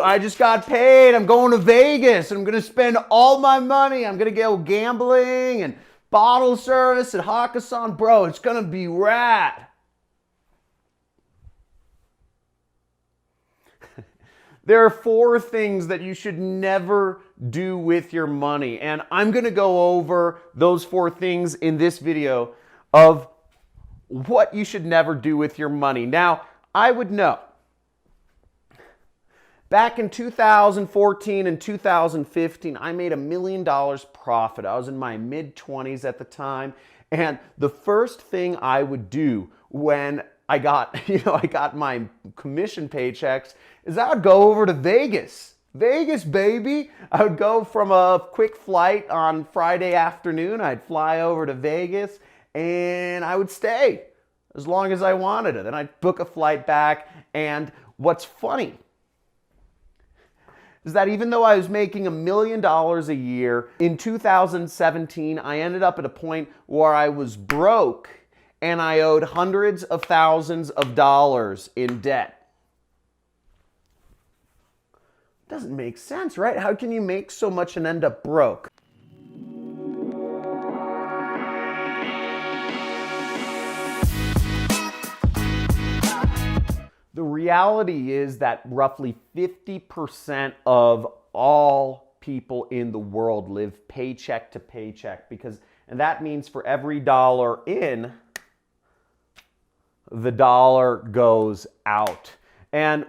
I just got paid. I'm going to Vegas and I'm going to spend all my money. I'm going to go gambling and bottle service at Hakkasan. Bro, it's going to be rad. There are 4 things that you should never do with your money. And I'm going to go over those 4 things in this video of what you should never do with your money. Now, I would know. Back in 2014 and 2015, I made $1 million profit. I was in my mid-20s at the time. And the first thing I would do when I got my commission paychecks is I would go over to Vegas. Vegas, baby. I would go from a quick flight on Friday afternoon. I'd fly over to Vegas and I would stay as long as I wanted it. Then I'd book a flight back. And what's funny is that even though I was making $1 million a year, in 2017, I ended up at a point where I was broke and I owed hundreds of thousands of dollars in debt. Doesn't make sense, right? How can you make so much and end up broke? The reality is that roughly 50% of all people in the world live paycheck to paycheck and that means for every dollar in, the dollar goes out. And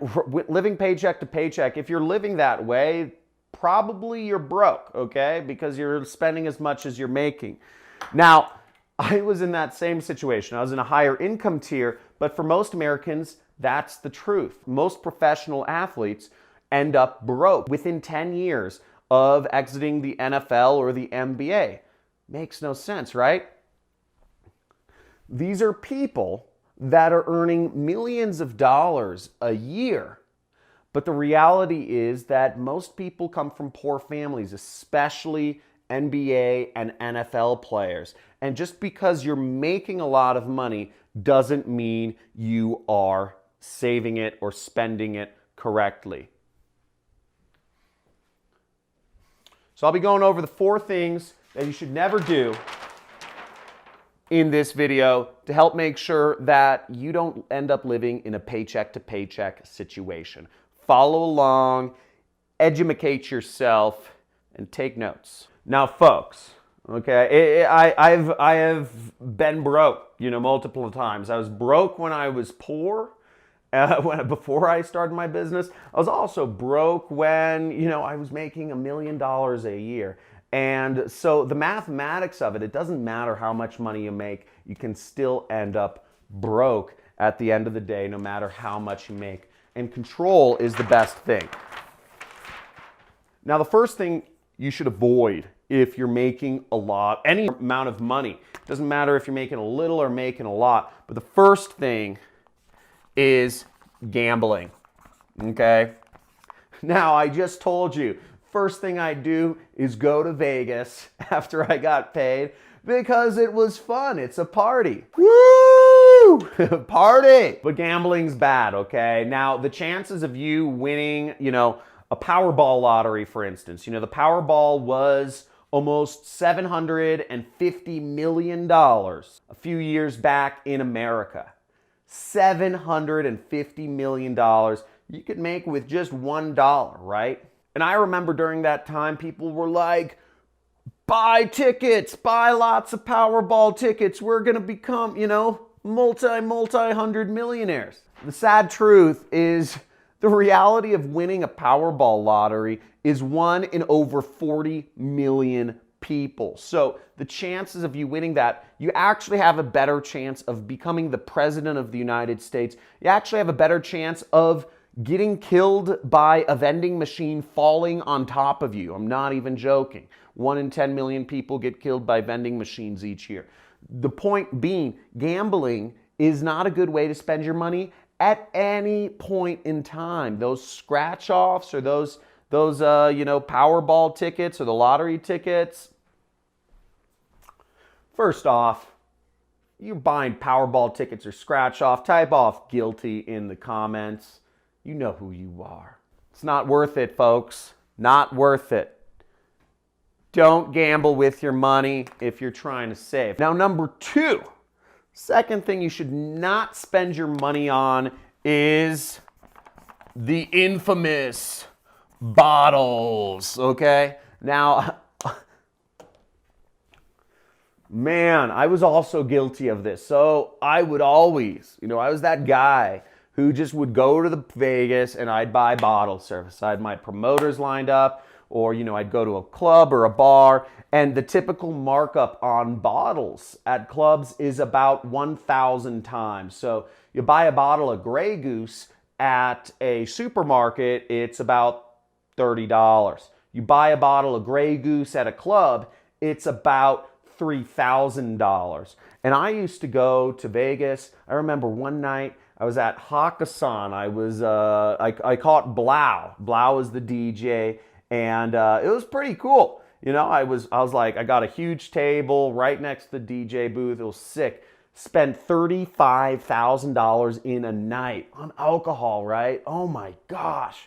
living paycheck to paycheck, if you're living that way, probably you're broke, okay? Because you're spending as much as you're making. Now, I was in that same situation. I was in a higher income tier, but for most Americans, that's the truth. Most professional athletes end up broke within 10 years of exiting the NFL or the NBA. Makes no sense, right? These are people that are earning millions of dollars a year. But the reality is that most people come from poor families, especially NBA and NFL players. And just because you're making a lot of money doesn't mean you are saving it or spending it correctly. So I'll be going over the 4 things that you should never do in this video to help make sure that you don't end up living in a paycheck to paycheck situation. Follow along, educate yourself, and take notes. Now, folks, okay, I have been broke, multiple times. I was broke when I was poor, before I started my business. I was also broke when, I was making $1 million a year. And so the mathematics of it, it doesn't matter how much money you make, you can still end up broke at the end of the day, no matter how much you make. And control is the best thing. Now, the first thing you should avoid if you're making a lot, any amount of money, it doesn't matter if you're making a little or making a lot, but the first thing is gambling, okay? Now, I just told you, first thing I do is go to Vegas after I got paid because it was fun. It's a party. Woo! Party! But gambling's bad, okay? Now, the chances of you winning, a Powerball lottery, for instance, the Powerball was almost $750 million a few years back in America. $750 million you could make with just $1, right? And I remember during that time, people were like, buy tickets, buy lots of Powerball tickets. We're going to become, multi-hundred millionaires. The sad truth is the reality of winning a Powerball lottery is 1 in over 40 million people. So the chances of you winning that, you actually have a better chance of becoming the president of the United States. You actually have a better chance of getting killed by a vending machine falling on top of you. I'm not even joking. 1 in 10 million people get killed by vending machines each year. The point being, gambling is not a good way to spend your money at any point in time. Those scratch-offs or those Powerball tickets or the lottery tickets. First off, you're buying Powerball tickets or scratch-off, type off guilty in the comments. You know who you are. It's not worth it, folks. Not worth it. Don't gamble with your money if you're trying to save. Now, number two, second thing you should not spend your money on is the infamous bottles, okay? Now, man, I was also guilty of this. So I would always, I was that guy who just would go to the Vegas and I'd buy bottle service. I had my promoters lined up, or, I'd go to a club or a bar, and the typical markup on bottles at clubs is about 1,000 times. So you buy a bottle of Grey Goose at a supermarket, it's about $30. You buy a bottle of Grey Goose at a club, it's about $3,000. And I used to go to Vegas. I remember one night I was at Hakkasan. I caught Blau. Blau was the DJ, and it was pretty cool. I was like, I got a huge table right next to the DJ booth. It was sick. Spent $35,000 in a night on alcohol, right? Oh my gosh.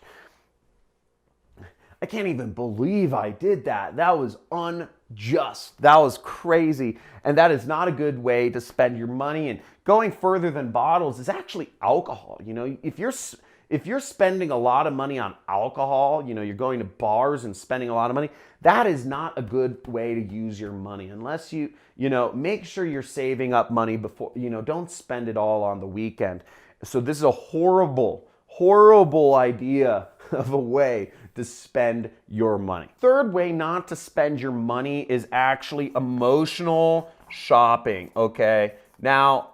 I can't even believe I did that. That was unjust. That was crazy. And that is not a good way to spend your money. And going further than bottles is actually alcohol. If you're spending a lot of money on alcohol, you're going to bars and spending a lot of money, that is not a good way to use your money. Unless you make sure you're saving up money before, don't spend it all on the weekend. So this is a horrible, horrible idea of a way to spend your money. Third way not to spend your money is actually emotional shopping, okay? Now,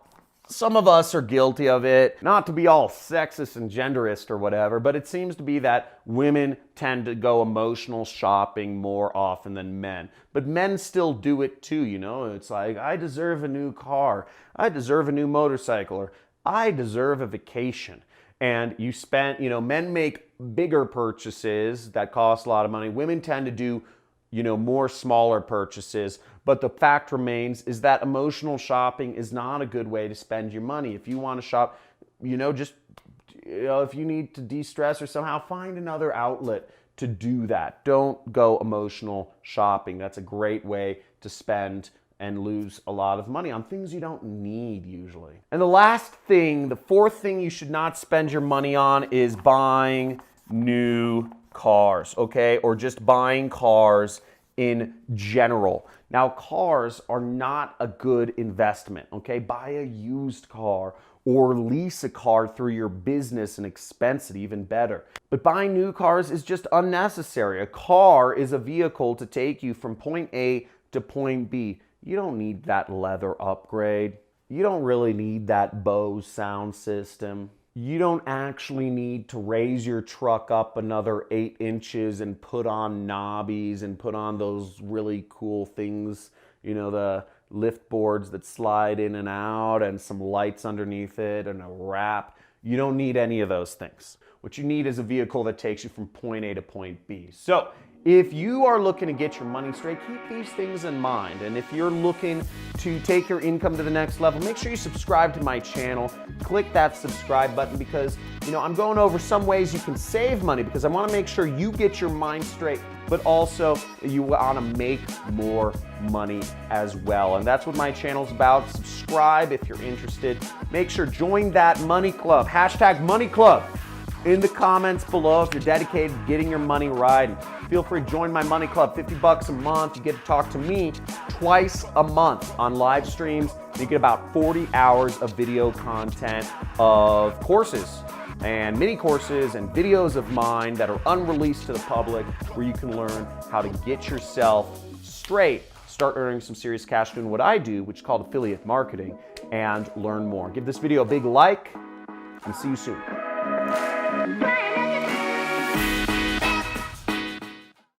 some of us are guilty of it, not to be all sexist and genderist or whatever, but it seems to be that women tend to go emotional shopping more often than men. But men still do it too, It's like, I deserve a new car, I deserve a new motorcycle, or I deserve a vacation. And you spend, men make bigger purchases that cost a lot of money. Women tend to do, more smaller purchases. But the fact remains is that emotional shopping is not a good way to spend your money. If you want to shop, if you need to de-stress or somehow find another outlet to do that. Don't go emotional shopping. That's a great way to spend and lose a lot of money on things you don't need usually. And the last thing, the fourth thing you should not spend your money on is buying new cars, okay? Or just buying cars in general. Now, cars are not a good investment, okay? Buy a used car or lease a car through your business and expense it, even better. But buying new cars is just unnecessary. A car is a vehicle to take you from point A to point B. You don't need that leather upgrade. You don't really need that Bose sound system. You don't actually need to raise your truck up another 8 inches and put on knobbies and put on those really cool things, the lift boards that slide in and out and some lights underneath it and a wrap. You don't need any of those things. What you need is a vehicle that takes you from point A to point B. So if you are looking to get your money straight, keep these things in mind. And if you're looking to take your income to the next level, make sure you subscribe to my channel. Click that subscribe button because, I'm going over some ways you can save money because I want to make sure you get your mind straight, but also you want to make more money as well. And that's what my channel's about. Subscribe if you're interested. Make sure join that money club. #MoneyClub. In the comments below if you're dedicated to getting your money right. And feel free to join my money club, $50 a month. You get to talk to me twice a month on live streams. You get about 40 hours of video content of courses and mini courses and videos of mine that are unreleased to the public where you can learn how to get yourself straight, start earning some serious cash doing what I do, which is called affiliate marketing, and learn more. Give this video a big like and see you soon. Bye.